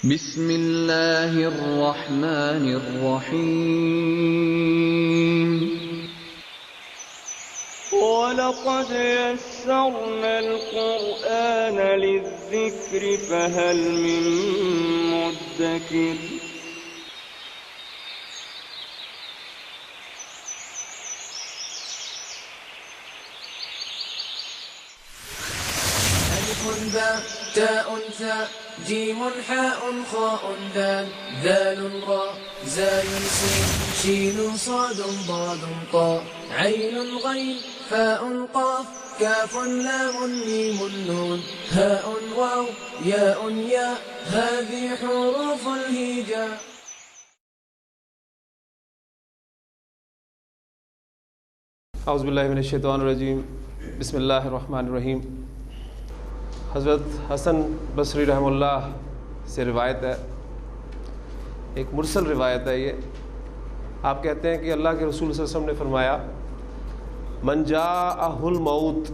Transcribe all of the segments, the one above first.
بسم اللہ الرحمن الرحیم وَلَقَدْ يَسَّرْنَا الْقُرْآنَ لِلذِّكْرِ فَهَلْ مِن مُّدَّكِرٍ ألف باء تاء ثاء جيم حاء خاء دال ذال راء زاي سين شين صاد ضاد طاء عين غين فاء قاف كاف لام ميم نون هاء واو ياء ياء هذه حروف الهجاء. اعوذ باللہ من الشیطان الرجیم. بسم اللہ الرحمن الرحیم. حضرت حسن بصری رحمہ اللہ سے روایت ہے، ایک مرسل روایت ہے. یہ آپ کہتے ہیں کہ اللہ کے رسول صلی اللہ علیہ وسلم نے فرمایا، من جاءہ الموت،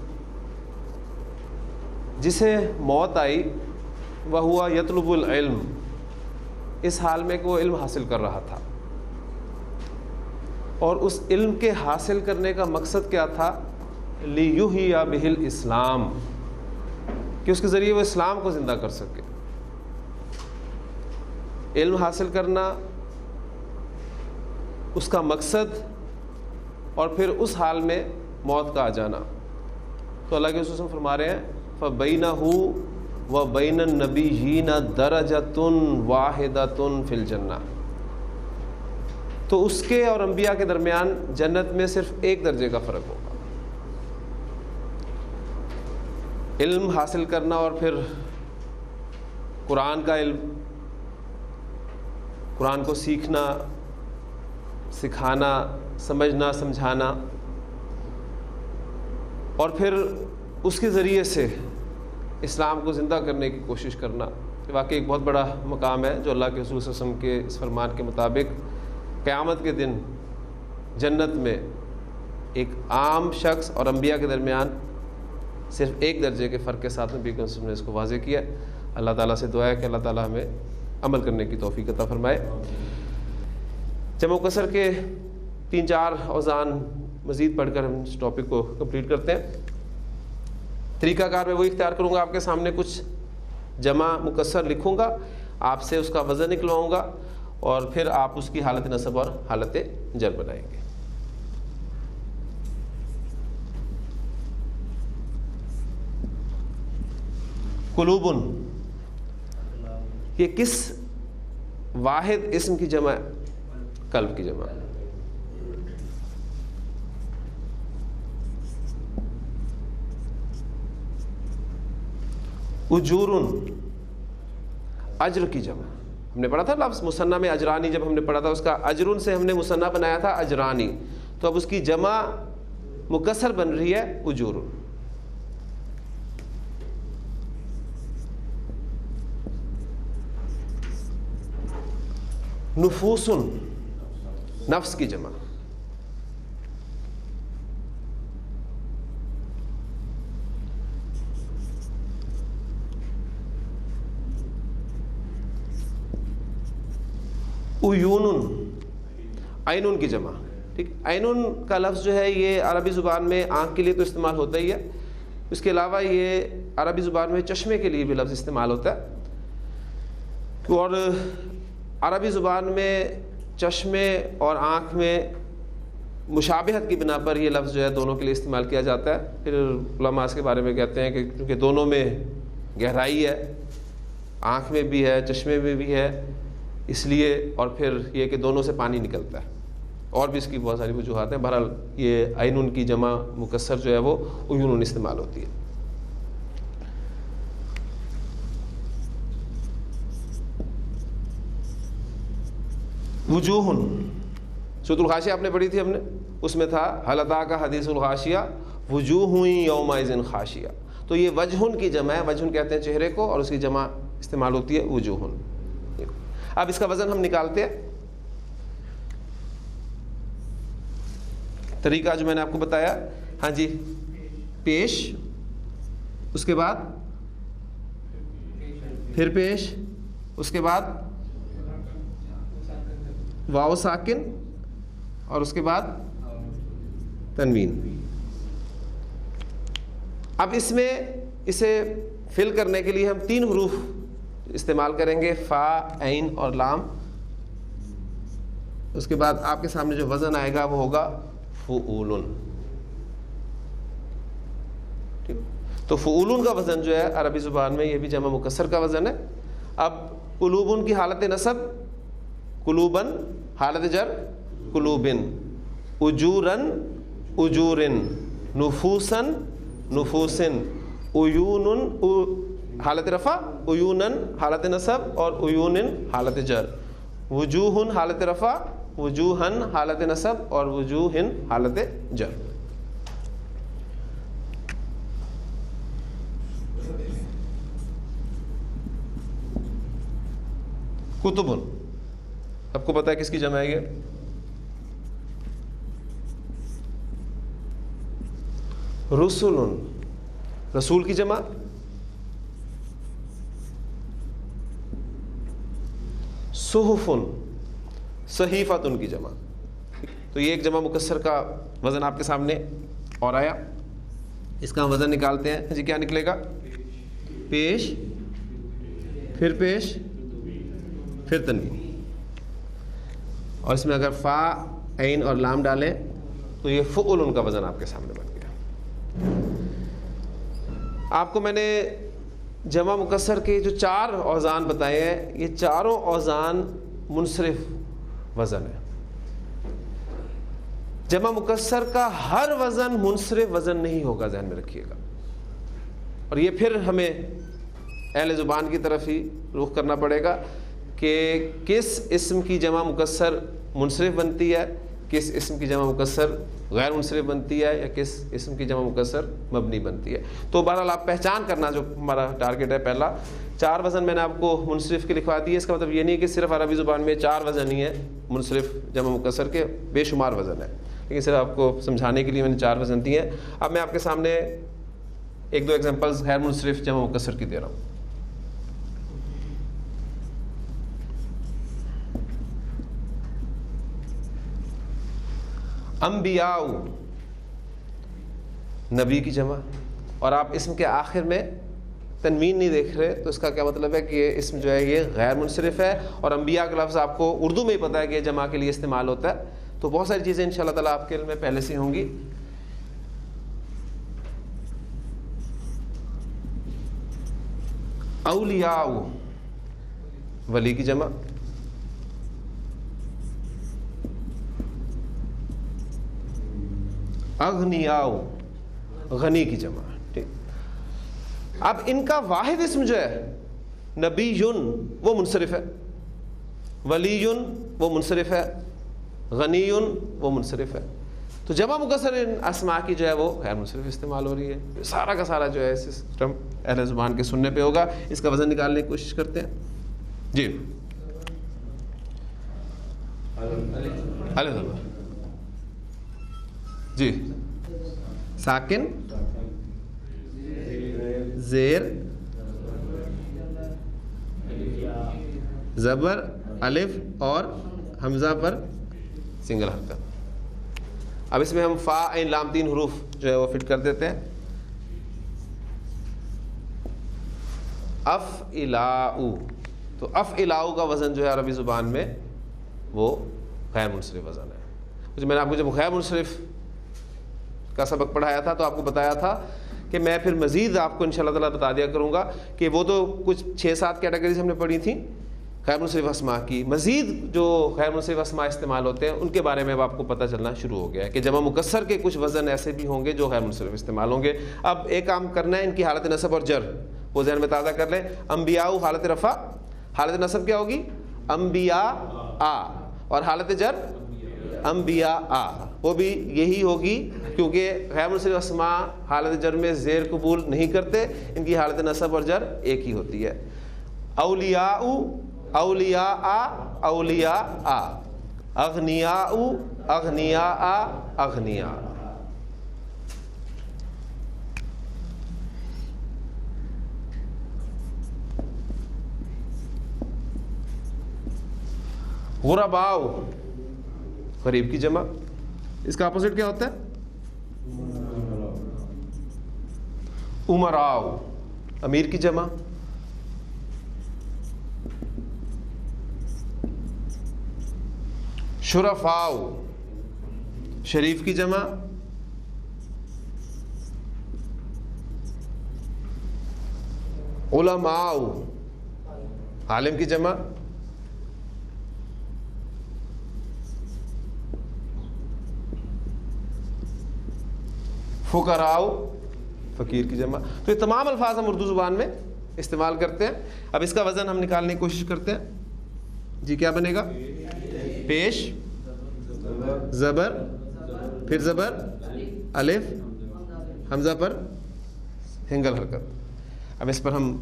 جسے موت آئی، وہو یطلب العلم، اس حال میں کہ وہ علم حاصل کر رہا تھا، اور اس علم کے حاصل کرنے کا مقصد کیا تھا؟ لیحیی بہ الاسلام، کہ اس کے ذریعے وہ اسلام کو زندہ کر سکے. علم حاصل کرنا اس کا مقصد، اور پھر اس حال میں موت کا آ جانا. تو اللہ کے رسول فرما رہے ہیں، فَبَيْنَهُ وَبَيْنَ النَّبِيِّينَ دَرَجَةٌ وَاحِدَةٌ فِي الْجَنَّةِ، تو اس کے اور انبیاء کے درمیان جنت میں صرف ایک درجے کا فرق ہوگا. علم حاصل کرنا اور پھر قرآن کا علم، قرآن کو سیکھنا، سکھانا، سمجھنا، سمجھانا، اور پھر اس کے ذریعے سے اسلام کو زندہ کرنے کی کوشش کرنا، یہ واقعی ایک بہت بڑا مقام ہے جو اللہ کے رسول صلی اللہ علیہ وسلم کے اس فرمان کے مطابق قیامت کے دن جنت میں ایک عام شخص اور انبیاء کے درمیان صرف ایک درجے کے فرق کے ساتھ نبی کریم صلی اللہ علیہ وسلم نے اس کو واضح کیا. اللہ تعالیٰ سے دعا ہے کہ اللہ تعالیٰ ہمیں عمل کرنے کی توفیق عطا فرمائے. جمع و کسر کے 3-4 اوزان مزید پڑھ کر ہم اس ٹاپک کو کمپلیٹ کرتے ہیں. طریقہ کار میں وہی اختیار کروں گا، آپ کے سامنے کچھ جمع مکسر لکھوں گا، آپ سے اس کا وزن نکلواؤں گا، اور پھر آپ اس کی حالت نصب اور حالت جر بنائیں گے. قلوبن، یہ کس واحد اسم کی جمع ہے؟ قلب کی جمع. اجورن، اجر کی جمع. ہم نے پڑھا تھا لفظ مثنیٰ میں اجرانی، جب ہم نے پڑھا تھا اس کا اجرن سے ہم نے مثنیٰ بنایا تھا اجرانی، تو اب اس کی جمع مکسر بن رہی ہے اجورن. نفوسن، نفس کی جمع. عیونن، عینن کی جمع. ٹھیک، عینن کا لفظ جو ہے یہ عربی زبان میں آنکھ کے لیے تو استعمال ہوتا ہی ہے، اس کے علاوہ یہ عربی زبان میں چشمے کے لیے بھی لفظ استعمال ہوتا ہے. اور عربی زبان میں چشمے اور آنکھ میں مشابہت کی بنا پر یہ لفظ جو ہے دونوں کے لیے استعمال کیا جاتا ہے. پھر علماء اس کے بارے میں کہتے ہیں کہ کیونکہ دونوں میں گہرائی ہے، آنکھ میں بھی ہے، چشمے میں بھی ہے، اس لیے، اور پھر یہ کہ دونوں سے پانی نکلتا ہے، اور بھی اس کی بہت ساری وجوہات ہیں. بہرحال یہ عینن کی جمع مکسر جو ہے وہ عیونن استعمال ہوتی ہے. وجوہن، سورۃ الغاشیہ آپ نے پڑھی تھی ہم نے، اس میں تھا هل اتاک حدیث الغاشیہ وجوہ یومئذ خاشیہ. تو یہ وجہن کی جمع ہے، وجہن کہتے ہیں چہرے کو، اور اس کی جمع استعمال ہوتی ہے وجوہن. اب اس کا وزن ہم نکالتے ہیں. طریقہ جو میں نے آپ کو بتایا، ہاں جی، پیش، اس کے بعد پھر پیش، اس کے بعد واو ساکن اور اس کے بعد تنوین. اب اس میں اسے فل کرنے کے لیے ہم 3 حروف استعمال کریں گے، فا، عین اور لام. اس کے بعد آپ کے سامنے جو وزن آئے گا وہ ہوگا فعولن. تو فعولن کا وزن جو ہے عربی زبان میں یہ بھی جمع مکسر کا وزن ہے. اب قلوبن کی حالت نصب قلوبن، حالت جر قلوبن، اجورن اجورن، نفوسن نفوسن، عیونن حالت رفع، عیونن حالت نصب اور عیونن حالت جر، وجوہن حالت رفع، وجوہن حالت نصب اور وجوہن حالت جر. کتبن آپ کو پتا ہے کس کی جمع ہے یہ؟ رسولن، رسول کی جمع. صحفن، صحیفتن کی جمع. تو یہ ایک جمع مکسر کا وزن آپ کے سامنے اور آیا. اس کا ہم وزن نکالتے ہیں. جی کیا نکلے گا؟ پیش، پھر پیش، پھر تنوین. اور اس میں اگر فا، عین اور لام ڈالیں تو یہ فعل کا وزن آپ کے سامنے بن گیا. آپ کو میں نے جمع مکسر کے جو 4 اوزان بتائے ہیں، یہ چاروں اوزان منصرف وزن ہے. جمع مکسر کا ہر وزن منصرف وزن نہیں ہوگا، ذہن میں رکھیے گا. اور یہ پھر ہمیں اہل زبان کی طرف ہی رخ کرنا پڑے گا کہ کس اسم کی جمع مکسر منصرف بنتی ہے، کس اسم کی جمع مکسر غیر منصرف بنتی ہے، یا کس اسم کی جمع مکسر مبنی بنتی ہے. تو بہرحال آپ پہچان کرنا جو ہمارا ٹارگیٹ ہے. پہلا 4 وزن میں نے آپ کو منصرف کے لکھوا دیے. اس کا مطلب یہ نہیں کہ صرف عربی زبان میں 4 وزن ہی ہیں منصرف جمع مکسر کے، بے شمار وزن ہے، لیکن صرف آپ کو سمجھانے کے لیے میں نے 4 وزن دیے ہیں. اب میں آپ کے سامنے 1-2 ایگزامپلز غیر منصرف جمع مکسر کی دے رہا ہوں. انبیاء، نبی کی جمع. اور آپ اسم کے آخر میں تنوین نہیں دیکھ رہے تو اس کا کیا مطلب ہے کہ یہ اسم جو ہے یہ غیر منصرف ہے. اور انبیاء کا لفظ آپ کو اردو میں ہی پتہ ہے کہ یہ جمع کے لیے استعمال ہوتا ہے. تو بہت ساری چیزیں انشاءاللہ تعالیٰ آپ کے علم میں پہلے سے ہوں گی. اولیاء، ولی کی جمع. اغنیاء، غنی کی جمع. ٹھیک. اب ان کا واحد اسم جو ہے نبیٌ وہ منصرف ہے، ولیٌ وہ منصرف ہے، غنیٌ وہ منصرف ہے. تو جمع مکسر ان اسماء کی جو ہے وہ غیر منصرف استعمال ہو رہی ہے. سارا کا سارا جو ہے سسٹم اہل زبان کے سننے پہ ہوگا. اس کا وزن نکالنے کی کوشش کرتے ہیں. جی الف، جی ساکن، زیر، زبر، الف اور حمزہ پر سنگل حرکت. اب اس میں ہم فا، عین، لام 3 حروف جو ہے وہ فٹ کر دیتے ہیں. افعلاء، تو افعلاء کا وزن جو ہے عربی زبان میں وہ غیر منصرف وزن ہے. میں نے آپ کو جب غیر منصرف کا سبق پڑھایا تھا تو آپ کو بتایا تھا کہ میں پھر مزید آپ کو انشاءاللہ تعالیٰ بتا دیا کروں گا کہ وہ تو کچھ 6-7 کیٹیگریز ہم نے پڑھی تھیں غیر منصرف اسماء کی. مزید جو غیر منصرف اسماء استعمال ہوتے ہیں ان کے بارے میں اب آپ کو پتہ چلنا شروع ہو گیا ہے کہ جمع مکسر کے کچھ وزن ایسے بھی ہوں گے جو غیر منصرف استعمال ہوں گے. اب ایک کام کرنا ہے، ان کی حالت نصب اور جر وہ ذہن میں تازہ کر لیں. انبیاء حالت رفع، حالت نصب کیا ہوگی؟ انبیاء، اور حالت جر انبیاء، وہ بھی یہی ہوگی کیونکہ غیر منصرف اسماء حالت جر میں زیر قبول نہیں کرتے. ان کی حالت نصب اور جر ایک ہی ہوتی ہے. اولیاء، اولیاء، اولیاء، اغنیاء، اغنیاء، اغنیاء. غرباء غریب کی جمع. اس کا اپوزٹ کیا ہوتا ہے؟ امراء امیر کی جمع. شرفاء شریف کی جمع. علماء عالم کی جمع. فقراء فقیر کی جمع. تو یہ تمام الفاظ ہم اردو زبان میں استعمال کرتے ہیں. اب اس کا وزن ہم نکالنے کی کوشش کرتے ہیں. جی کیا بنے گا؟ پیش زبر پھر زبر الف حمزہ پر ہنگل حرکت. اب اس پر ہم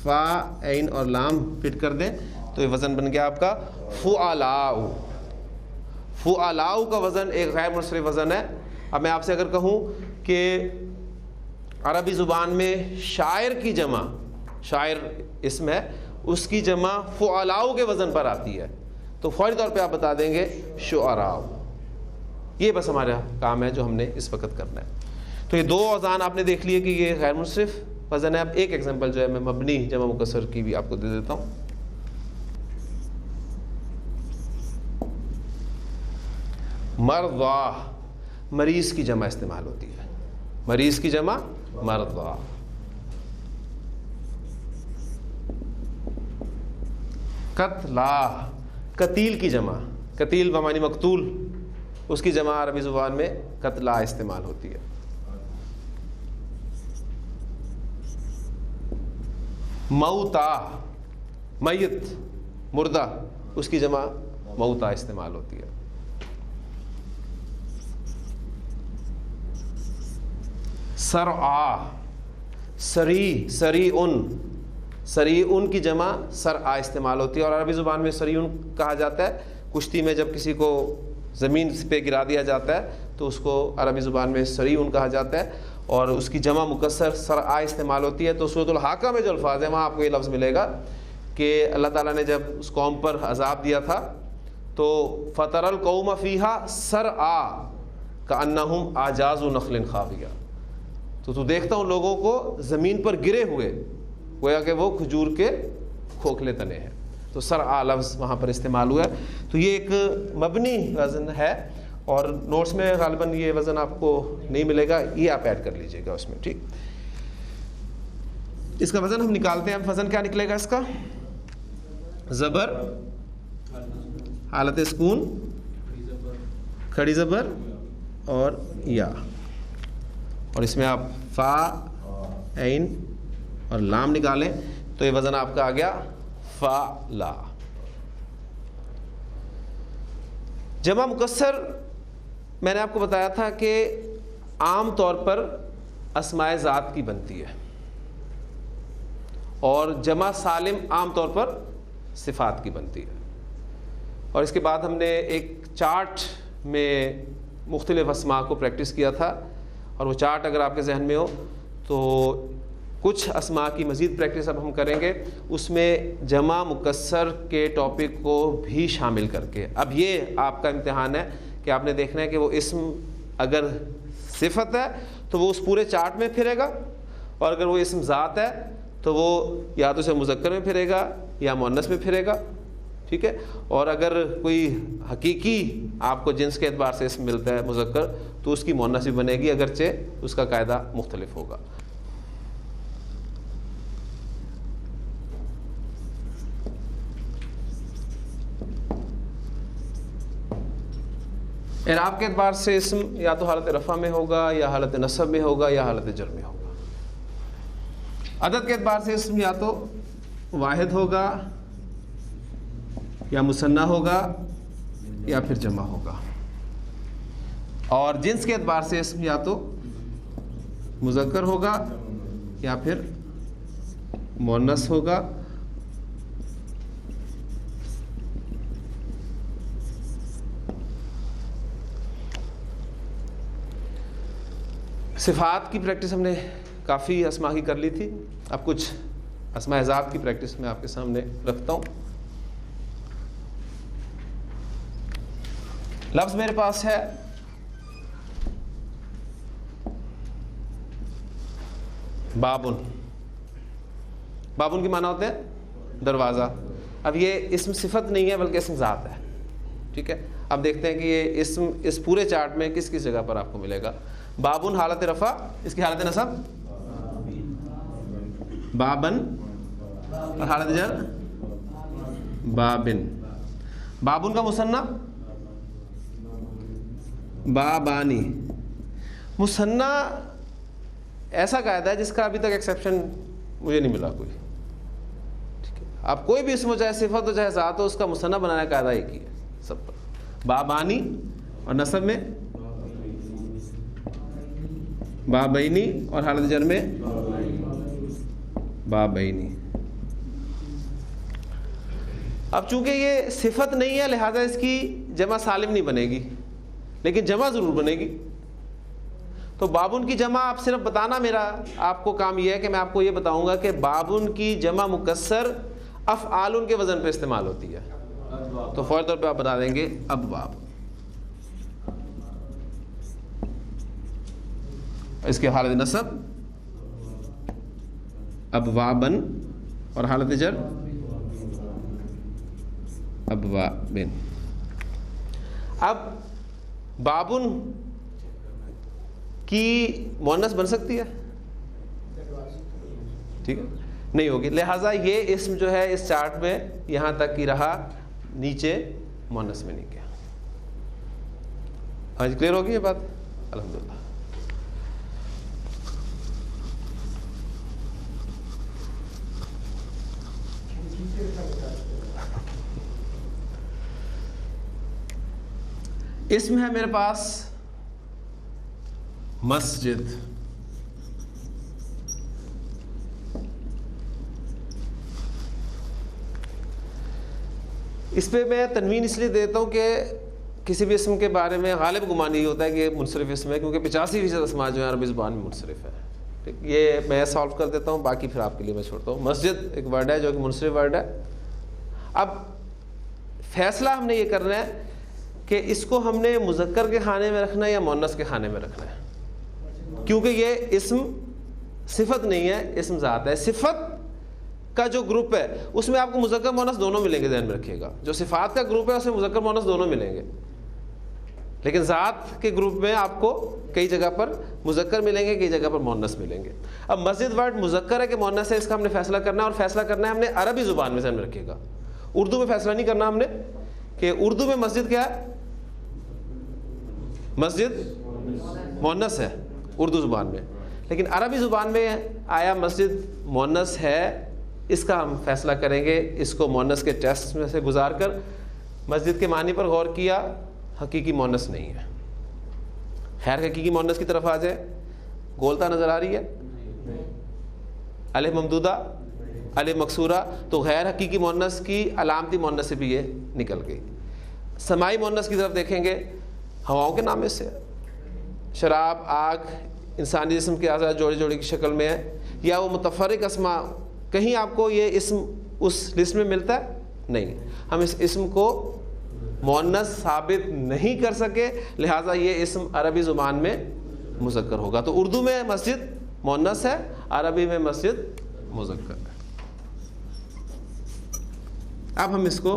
فا عین اور لام فٹ کر دیں تو یہ وزن بن گیا آپ کا فعلاء. فعلاء کا وزن ایک غیر منصرف وزن ہے. اب میں آپ سے اگر کہوں کہ عربی زبان میں شاعر کی جمع، شاعر اسم ہے، اس کی جمع فعلاء کے وزن پر آتی ہے تو فوری طور پہ آپ بتا دیں گے شعراء. یہ بس ہمارا کام ہے جو ہم نے اس وقت کرنا ہے. تو یہ دو اوزان آپ نے دیکھ لیے کہ یہ غیر منصرف وزن ہے. اب ایک ایگزامپل جو ہے میں مبنی جمع مکسر کی بھی آپ کو دے دیتا ہوں. مرضا مریض کی جمع استعمال ہوتی ہے. مریض کی جمع مرضا. قتلا قتیل کی جمع، قتیل بمعنی مقتول، اس کی جمع عربی زبان میں قتلا استعمال ہوتی ہے. موتا میت مردہ، اس کی جمع موتا استعمال ہوتی ہے. سرعا سری سری ان کی جمع سرعا استعمال ہوتی ہے. اور عربی زبان میں سری ان کہا جاتا ہے کشتی میں جب کسی کو زمین پہ گرا دیا جاتا ہے تو اس کو عربی زبان میں سری ان کہا جاتا ہے اور اس کی جمع مکسر سرعا استعمال ہوتی ہے. تو سورۃ الحاقہ میں جو الفاظ ہیں وہاں آپ کو یہ لفظ ملے گا کہ اللہ تعالیٰ نے جب اس قوم پر عذاب دیا تھا تو فَتَرَ الْقَوْمَ فِيهَا سَرْعَا كَأَنَّهُمْ أَعْجَازُ نَخْلٍ خَاوِيَةٍ. تو دیکھتا ہوں لوگوں کو زمین پر گرے ہوئے گویا کہ وہ کھجور کے کھوکھلے تنے ہیں. تو سرعا لفظ وہاں پر استعمال ہوا ہے. تو یہ ایک مبنی وزن ہے اور نوٹس میں غالباً یہ وزن آپ کو نہیں ملے گا، یہ آپ ایڈ کر لیجئے گا اس میں. ٹھیک، اس کا وزن ہم نکالتے ہیں. وزن کیا نکلے گا اس کا؟ زبر حالت سکون، کھڑی زبر اور یا، اور اس میں آپ فا عین اور لام نکالیں تو یہ وزن آپ کا آ گیا فا لا. جمع مکسر میں نے آپ کو بتایا تھا کہ عام طور پر اسماء ذات کی بنتی ہے اور جمع سالم عام طور پر صفات کی بنتی ہے. اور اس کے بعد ہم نے ایک چارٹ میں مختلف اسماء کو پریکٹس کیا تھا اور وہ چارٹ اگر آپ کے ذہن میں ہو تو کچھ اسماء کی مزید پریکٹس اب ہم کریں گے اس میں جمع مکسر کے ٹاپک کو بھی شامل کر کے. اب یہ آپ کا امتحان ہے کہ آپ نے دیکھنا ہے کہ وہ اسم اگر صفت ہے تو وہ اس پورے چارٹ میں پھرے گا اور اگر وہ اسم ذات ہے تو وہ یا تو اسے مذکر میں پھرے گا یا مؤنث میں پھرے گا. ٹھیک ہے، اور اگر کوئی حقیقی آپ کو جنس کے اعتبار سے اسم ملتا ہے مذکر تو اس کی مؤنث بھی بنے گی اگرچہ اس کا قاعدہ مختلف ہوگا. اعراب کے اعتبار سے اسم یا تو حالت رفع میں ہوگا یا حالت نصب میں ہوگا یا حالت جر میں ہوگا. عدد کے اعتبار سے اسم یا تو واحد ہوگا یا مثنیٰ ہوگا یا پھر جمع ہوگا. اور جنس کے اعتبار سے اسم یا تو مذکر ہوگا یا پھر مؤنث ہوگا. صفات کی پریکٹس ہم نے کافی اسماء کی کر لی تھی. اب کچھ اسماء ذات کی پریکٹس میں آپ کے سامنے رکھتا ہوں. لفظ میرے پاس ہے بابن. بابن کی معنی ہوتے ہیں دروازہ. اب یہ اسم صفت نہیں ہے بلکہ اسم ذات ہے. ٹھیک ہے, اب دیکھتے ہیں کہ یہ اسم اس پورے چارٹ میں کس کس جگہ پر آپ کو ملے گا. بابن حالت رفع, اس کی حالت نصب بابن, اور حالت جر بابن. بابن کا مثنیٰ بابانی. مثنیٰ ایسا قاعدہ ہے جس کا ابھی تک ایکسیپشن مجھے نہیں ملا کوئی. ٹھیک ہے, آپ کوئی بھی اسم ہو, چاہے صفت ہو چاہے ذات ہو, اس کا مثنیٰ بنانے کا قاعدہ ایک ہی ہے سب پر. بابانی, اور نصب میں بابینی, اور حالت جر میں بابینی. اب چونکہ یہ صفت نہیں ہے لہذا اس کی جمع سالم نہیں بنے گی, لیکن جمع ضرور بنے گی. تو بابن کی جمع آپ صرف بتانا, میرا آپ کو کام یہ ہے کہ میں آپ کو یہ بتاؤں گا کہ بابن کی جمع مکسر افعال کے وزن پہ استعمال ہوتی ہے. تو فوری طور پہ آپ بتا دیں گے ابواب. اس کے حالت نصب ابوابن, اور حالت جر ابوابن. اب بابن کی مؤنث بن سکتی ہے؟ ٹھیک ہے, نہیں ہوگی. لہٰذا یہ اسم جو ہے اس چارٹ میں یہاں تک ہی رہا, نیچے مؤنث میں نہیں گیا. آج کلیئر ہوگی یہ بات؟ الحمدللہ. اسم ہے میرے پاس مسجد. اس پہ میں تنوین اس لیے دیتا ہوں کہ کسی بھی اسم کے بارے میں غالب گمان یہ ہوتا ہے کہ یہ منصرف اسم ہے, کیونکہ 85% اسماء جو ہیں عربی زبان میں منصرف ہے. ٹھیک, یہ میں سالو کر دیتا ہوں, باقی پھر آپ کے لیے میں چھوڑتا ہوں. مسجد ایک ورڈ ہے جو کہ منصرف ورڈ ہے. اب فیصلہ ہم نے یہ کرنا ہے کہ اس کو ہم نے مذکر کے خانے میں رکھنا ہے یا مؤنث کے خانے میں رکھنا ہے, کیونکہ یہ اسم صفت نہیں ہے, اسم ذات ہے. صفت کا جو گروپ ہے اس میں آپ کو مذکر مؤنث دونوں ملیں گے, ذہن میں رکھیے گا. جو صفات کا گروپ ہے اس میں مذکر مؤنث دونوں ملیں گے, لیکن ذات کے گروپ میں آپ کو کئی جگہ پر مذکر ملیں گے, کئی جگہ پر مؤنث ملیں گے. اب مسجد ورڈ مذکر ہے کہ مؤنث ہے, اس کا ہم نے فیصلہ کرنا ہے, اور فیصلہ کرنا ہے ہم نے عربی زبان میں, ذہن میں رکھیے گا. اردو میں فیصلہ نہیں کرنا ہم نے کہ اردو میں مسجد کیا ہے, مسجد مؤنث ہے اردو زبان میں, لیکن عربی زبان میں آیا مسجد مؤنث ہے. اس کا ہم فیصلہ کریں گے, اس کو مؤنث کے ٹیسٹ میں سے گزار کر. مسجد کے معنی پر غور کیا, حقیقی مؤنث نہیں ہے. خیر حقیقی مؤنث کی طرف آ جائے, گولتا نظر آ رہی ہے, الف ممدودہ الف مکسورہ, تو غیر حقیقی مؤنث کی علامتی مؤنث سے بھی یہ نکل گئی. سماعی مؤنث کی طرف دیکھیں گے, ہواؤں کے نام سے, شراب, آگ, انسانی جسم کے اعضاء جوڑی جوڑی کی شکل میں ہے, یا وہ متفرق اسماء. کہیں آپ کو یہ اسم اس لسٹ میں ملتا ہے؟ نہیں. ہم اس اسم کو مؤنث ثابت نہیں کر سکے, لہٰذا یہ اسم عربی زبان میں مذکر ہوگا. تو اردو میں مسجد مؤنث ہے, عربی میں مسجد مذکر ہے. اب ہم اس کو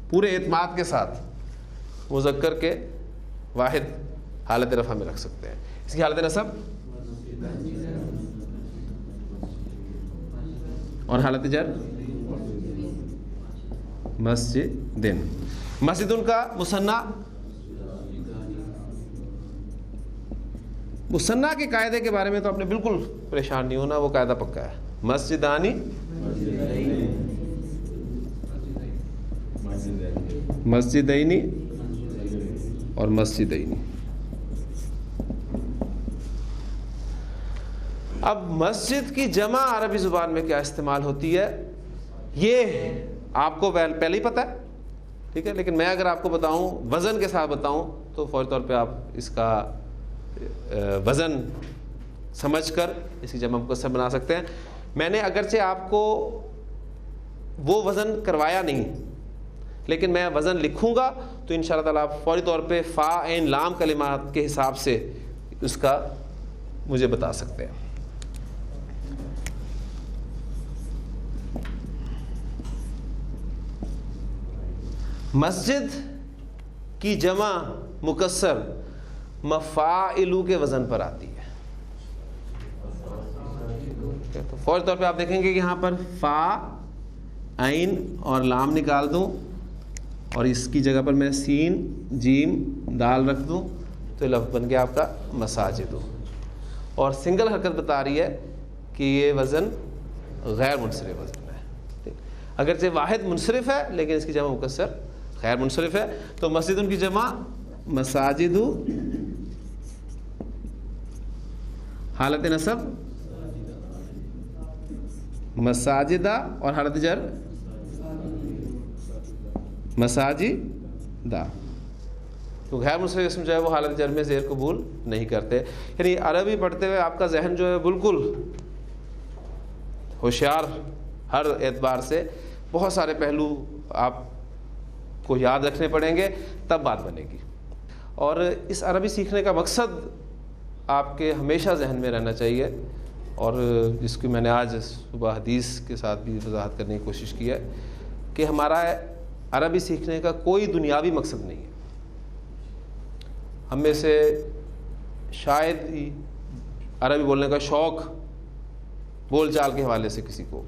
پورے اعتماد کے ساتھ مذکر کے واحد حالت رفع میں رکھ سکتے ہیں. اس کی حالت نصب اور حالت جر مسجدن. مسجدن کا مثنیٰ کے قاعدے کے بارے میں تو آپ نے بالکل پریشان نہیں ہونا, وہ قاعدہ پکا ہے. مسجدانی, مسجدینی اور مسجدینی. اب مسجد کی جمع عربی زبان میں کیا استعمال ہوتی ہے یہ آپ کو پہلے ہی پتہ ہے, ٹھیک ہے, لیکن میں اگر آپ کو بتاؤں, وزن کے ساتھ بتاؤں, تو فوری طور پہ آپ اس کا وزن سمجھ کر اس کی جمع مکسر بنا سکتے ہیں. میں نے اگرچہ آپ کو وہ وزن کروایا نہیں, لیکن میں وزن لکھوں گا تو انشاءاللہ تعالیٰ آپ فوری طور پہ فا عین لام کلمات کے حساب سے اس کا مجھے بتا سکتے ہیں. مسجد کی جمع مکسر مفاعلو کے وزن پر آتی ہے. تو فوری طور پہ آپ دیکھیں گے کہ یہاں پر فا عین اور لام نکال دوں اور اس کی جگہ پر میں سین جیم دال رکھ دوں تو لفظ بن گیا آپ کا مساجد. اور سنگل حرکت بتا رہی ہے کہ یہ وزن غیر منصرف وزن ہے. اگرچہ واحد منصرف ہے لیکن اس کی جمع مکسر غیر منصرف ہے. تو مسجد ان کی جمع مساجد حالت نصب مساجدہ اور حالت جر مساجدہ. تو غیر منصرف اسم جو ہے وہ حالت جر میں زیر قبول نہیں کرتے. یعنی عربی پڑھتے ہوئے آپ کا ذہن جو ہے بالکل ہوشیار ہر اعتبار سے بہت سارے پہلو آپ کو یاد رکھنے پڑیں گے تب بات بنے گی. اور اس عربی سیکھنے کا مقصد آپ کے ہمیشہ ذہن میں رہنا چاہیے اور جس کی میں نے آج صبح حدیث کے ساتھ بھی وضاحت کرنے کی کوشش کی ہے کہ ہمارا عربی سیکھنے کا کوئی دنیاوی مقصد نہیں ہے. ہم میں سے شاید ہی عربی بولنے کا شوق بول چال کے حوالے سے کسی کو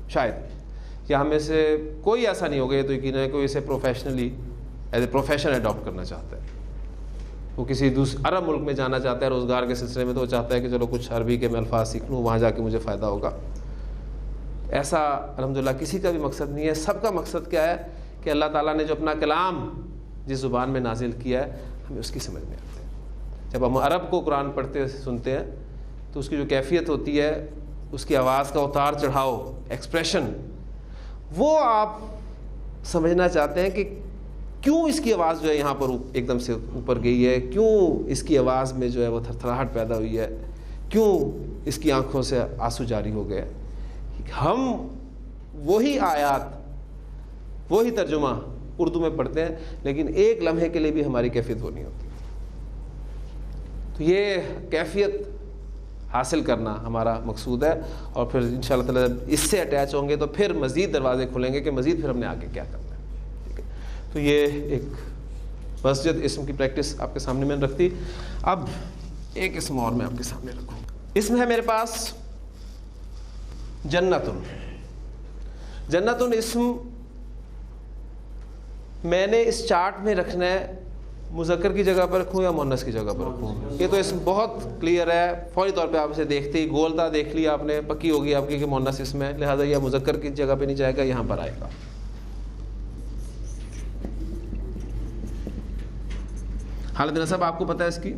شاید یا ہم میں سے کوئی ایسا نہیں ہوگا. یہ تو یقین ہے کوئی اسے professionally as a profession adopt کرنا چاہتا ہے. وہ کسی دوسرے عرب ملک میں جانا چاہتا ہے روزگار کے سلسلے میں تو وہ چاہتا ہے کہ چلو کچھ عربی کے میں الفاظ سیکھ لوں وہاں جا کے مجھے فائدہ ہوگا. ایسا الحمدللہ کسی کا بھی مقصد نہیں ہے. سب کا مقصد کیا ہے کہ اللہ تعالیٰ نے جو اپنا کلام جس زبان میں نازل کیا ہے ہمیں اس کی سمجھ میں آتے ہیں. جب ہم عرب کو قرآن پڑھتے سنتے ہیں تو اس کی جو کیفیت ہوتی ہے اس کی آواز کا اتار چڑھاؤ ایکسپریشن وہ آپ سمجھنا چاہتے ہیں کہ کیوں اس کی آواز جو ہے یہاں پر ایک دم سے اوپر گئی ہے, کیوں اس کی آواز میں جو ہے وہ تھرتھراہٹ پیدا ہوئی ہے, کیوں اس کی آنکھوں سے آنسو جاری ہو گئے. ہم وہی آیات وہی ترجمہ اردو میں پڑھتے ہیں لیکن ایک لمحے کے لیے بھی ہماری کیفیت وہ نہیں ہوتی. تو یہ کیفیت حاصل کرنا ہمارا مقصود ہے اور پھر انشاءاللہ تعالی اس سے اٹیچ ہوں گے تو پھر مزید دروازے کھلیں گے کہ مزید پھر ہم نے آگے کیا کرنا ہے. ٹھیک ہے, تو یہ ایک مسجد اسم کی پریکٹس آپ کے سامنے میں رکھتی. اب ایک اسم اور میں آپ کے سامنے رکھوں. اسم ہے میرے پاس جنتن. جنتن اسم میں نے اس چارٹ میں رکھنا ہے مذکر کی جگہ پر رکھوں یا مؤنث کی جگہ پر رکھوں. یہ تو اسم بہت کلیئر ہے, فوری طور پہ آپ اسے دیکھتے ہی گولتا دیکھ لیا آپ نے, پکی ہوگی آپ کی کہ مؤنث اسم ہے, لہٰذا یہ مذکر کی جگہ پہ نہیں جائے گا, یہاں پر آئے گا. حالت نصب آپ کو پتہ ہے اس کی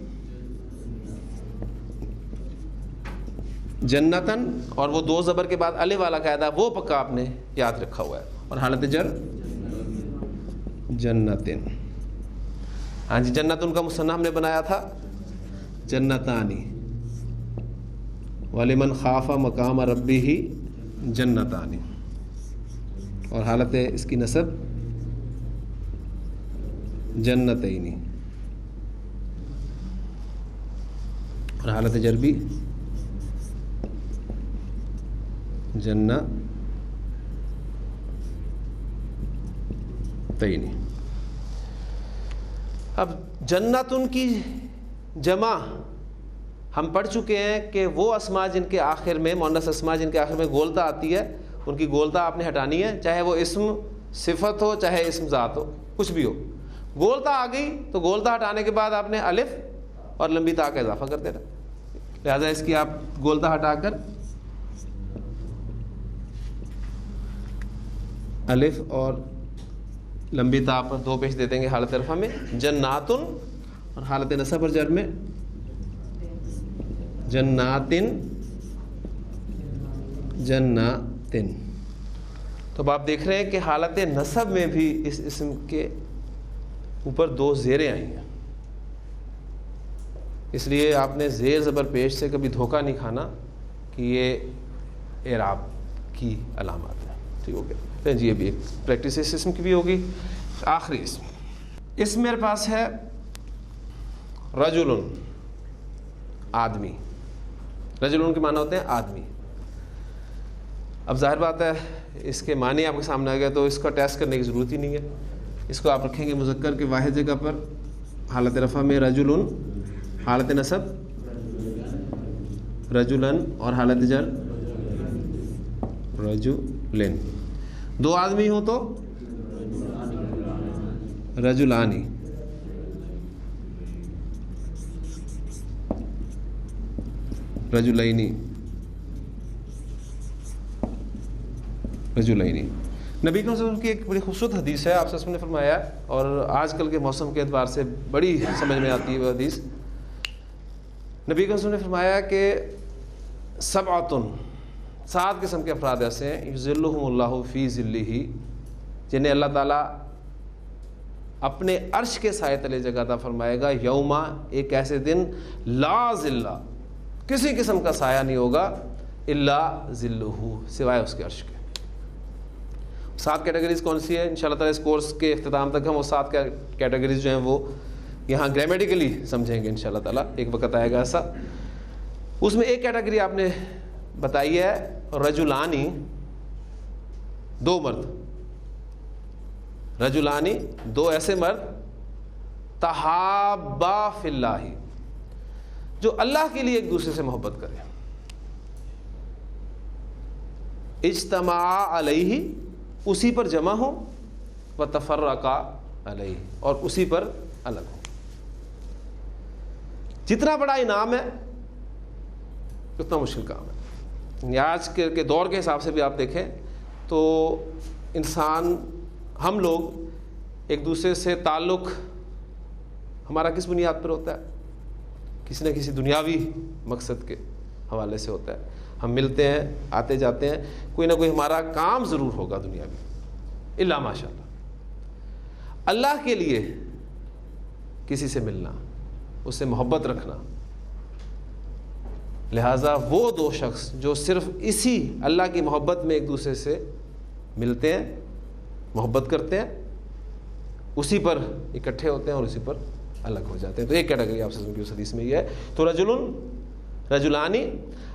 جنتن اور وہ دو زبر کے بعد الف والا قاعدہ وہ پکا آپ نے یاد رکھا ہوا ہے. اور حالت جر جنتن. ہاں جی, جنتن کا مثنیٰ ہم نے بنایا تھا جنتانی. ولمن خاف مقام ربہ جنتانی. اور حالت اس کی نصب جنتینی. اور حالت جر بھی جنتینی. اب جنتن کی جمع ہم پڑھ چکے ہیں کہ وہ اسماء جن کے آخر میں مؤنث اسماء جن کے آخر میں گولتا آتی ہے ان کی گولتا آپ نے ہٹانی ہے, چاہے وہ اسم صفت ہو چاہے اسم ذات ہو کچھ بھی ہو. گولتا آ گئی تو گولتا ہٹانے کے بعد آپ نے الف اور لمبی تا کا اضافہ کر دینا. لہذا اس کی آپ گولتا ہٹا کر الف اور لمبی تا پر دو پیش دے دیں گے حالت رفع میں جناتن, اور حالت نصب اور جر میں جناتن جناتن. تو اب آپ دیکھ رہے ہیں کہ حالت نصب میں بھی اس اسم کے اوپر دو زیریں آئی ہیں, اس لیے آپ نے زیر زبر پیش سے کبھی دھوکہ نہیں کھانا کہ یہ اعراب کی علامات ہے. ٹھیک ہو گیا جی. یہ بھی ایک پریکٹس اس اسم کی بھی ہوگی. آخری اسم میرے پاس ہے رجل، آدمی. رجل کے معنی ہوتے ہیں آدمی. اب ظاہر بات ہے اس کے معنی آپ کے سامنے آ گیا تو اس کا ٹیسٹ کرنے کی ضرورت ہی نہیں ہے. اس کو آپ رکھیں گے مذکر کے واحد جگہ پر حالت رفع میں رجل، حالت نصب رجلن اور حالت جر رجلن. دو آدمی ہوں تو رجلانی، رجلینی، رجلینی. نبی کریم صلی اللہ علیہ وسلم کی ایک بڑی خوبصورت حدیث ہے. آپ سے نے فرمایا اور آج کل کے موسم کے اعتبار سے بڑی سمجھ میں آتی ہے وہ حدیث. نبی کریم صلی اللہ علیہ وسلم نے فرمایا کہ سبعۃ، 7 قسم کے افراد ایسے ہیں یظلھم اللہ فی ظلہ، جنہیں اللہ تعالیٰ اپنے عرش کے سائے تلے جگہ عطا فرمائے گا. یوما، ایک ایسے دن، لا ظل، کسی قسم کا سایہ نہیں ہوگا، الا ظلہ، سوائے اس کے عرش کے. 7 کیٹیگریز کون سی ہیں؟ انشاءاللہ تعالیٰ اس کورس کے اختتام تک ہم وہ 7 کیٹیگریز جو ہیں وہ یہاں گرامیٹیکلی سمجھیں گے انشاءاللہ تعالیٰ. ایک وقت آئے گا ایسا. اس میں ایک کیٹیگری آپ نے بتائی ہے رجلانی، 2 مرد. رجلانی، 2 ایسے مرد، تحابا فی اللہ، جو اللہ کے لیے ایک دوسرے سے محبت کریں. اجتماع علیہ، اسی پر جمع ہو، وتفرقا علیہ، اور اسی پر الگ ہو. جتنا بڑا انعام ہے اتنا مشکل کام ہے. آج کے دور کے حساب سے بھی آپ دیکھیں تو انسان، ہم لوگ ایک دوسرے سے تعلق ہمارا کس بنیاد پر ہوتا ہے؟ کسی نہ کسی دنیاوی مقصد کے حوالے سے ہوتا ہے. ہم ملتے ہیں، آتے جاتے ہیں، کوئی نہ کوئی ہمارا کام ضرور ہوگا دنیاوی، الا ماشاء اللہ. اللہ کے لیے کسی سے ملنا، اس سے محبت رکھنا. لہٰذا وہ 2 شخص جو صرف اسی اللہ کی محبت میں ایک دوسرے سے ملتے ہیں، محبت کرتے ہیں، اسی پر اکٹھے ہوتے ہیں اور اسی پر الگ ہو جاتے ہیں. تو ایک کیٹیگری آپ سے اس حدیث میں یہ ہے. تو رجلن، رجلانی.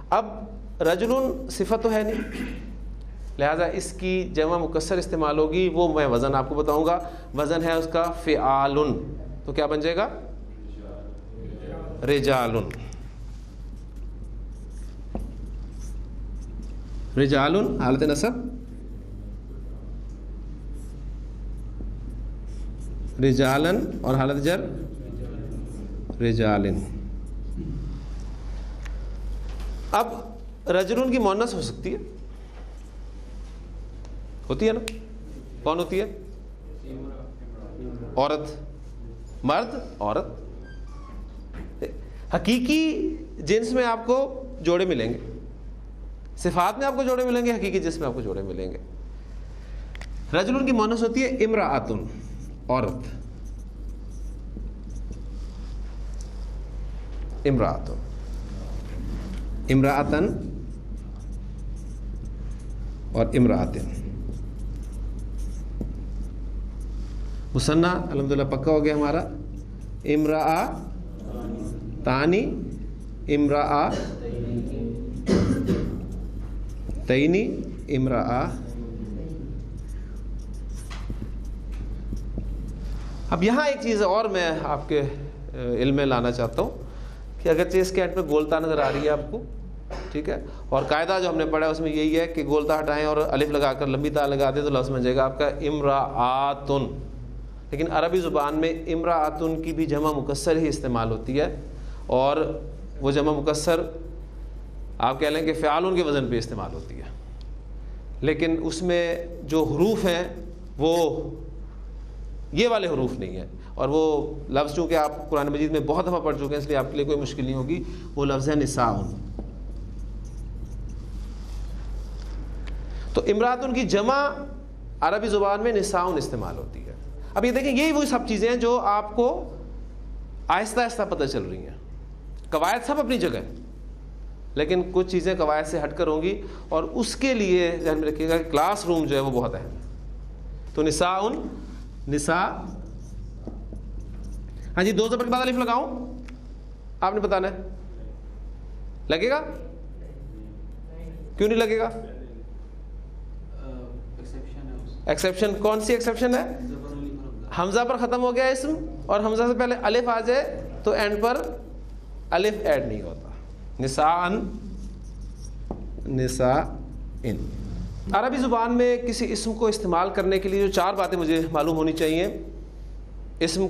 اب رجلن صفت تو ہے نہیں، لہذا اس کی جمع مکسر استعمال ہوگی. وہ میں وزن آپ کو بتاؤں گا. وزن ہے اس کا فعالن. تو کیا بن جائے گا؟ رجالن. رجالن حالت نصب، رجالن اور حالت جر رجالن. اب رجلن کی مؤنث ہو سکتی ہے، ہوتی ہے نا؟ کون ہوتی ہے؟ عورت، مرد، عورت. حقیقی جنس میں آپ کو جوڑے ملیں گے، صفات میں آپ کو جوڑے ملیں گے، حقیقی جنس میں آپ کو جوڑے ملیں گے. رجلن کی مؤنث ہوتی ہے امرأۃن، عورت. امرأۃن، امرأۃن اور امرأۃن. مثنیٰ الحمدللہ پکا ہو گیا ہمارا. امرأ تانی، امرأ تینی، امرأ. اب یہاں ایک چیز اور میں آپ کے علم میں لانا چاہتا ہوں کہ اگرچہ اس کے اینڈ پہ گولتا نظر آ رہی ہے آپ کو، ٹھیک ہے، اور قاعدہ جو ہم نے پڑھا ہے اس میں یہی ہے کہ گولتا ہٹائیں اور الف لگا کر لمبی تا لگا دیں تو لفظ بن جائے گا آپ کا امرأۃن. لیکن عربی زبان میں امرأۃن کی بھی جمع مکسر ہی استعمال ہوتی ہے، اور وہ جمع مکسر آپ کہہ لیں کہ فعالن کے وزن پہ استعمال ہوتی ہے. لیکن اس میں جو حروف ہیں وہ یہ والے حروف نہیں ہیں، اور وہ لفظ چونکہ آپ قرآن مجید میں بہت دفعہ پڑھ چکے ہیں اس لیے آپ کے لیے کوئی مشکل نہیں ہوگی. وہ لفظ ہے نساءن. تو امرأۃن کی جمع عربی زبان میں نساءن استعمال ہوتی ہے. اب یہ دیکھیں یہی وہ سب چیزیں ہیں جو آپ کو آہستہ آہستہ پتہ چل رہی ہیں. قواعد سب اپنی جگہ ہیں، لیکن کچھ چیزیں قواعد سے ہٹ کر ہوں گی، اور اس کے لیے ذہن میں رکھیے گا کہ کلاس روم جو ہے وہ بہت اہم ہے. تو نساء، ہاں جی، 2 زبر کے بعد الف لگاؤں، آپ نے بتانا ہے. لگے گا؟ کیوں نہیں لگے گا؟ ایکسیپشن کون سی ایکسیپشن ہے؟ حمزہ پر ختم ہو گیا اسم، اور حمزہ سے پہلے الف آ جائے تو اینڈ پر الف ایڈ نہیں ہوتا. نساء. عربی زبان میں کسی اسم کو استعمال کرنے کے لیے جو 4 باتیں مجھے معلوم ہونی چاہیے. اسم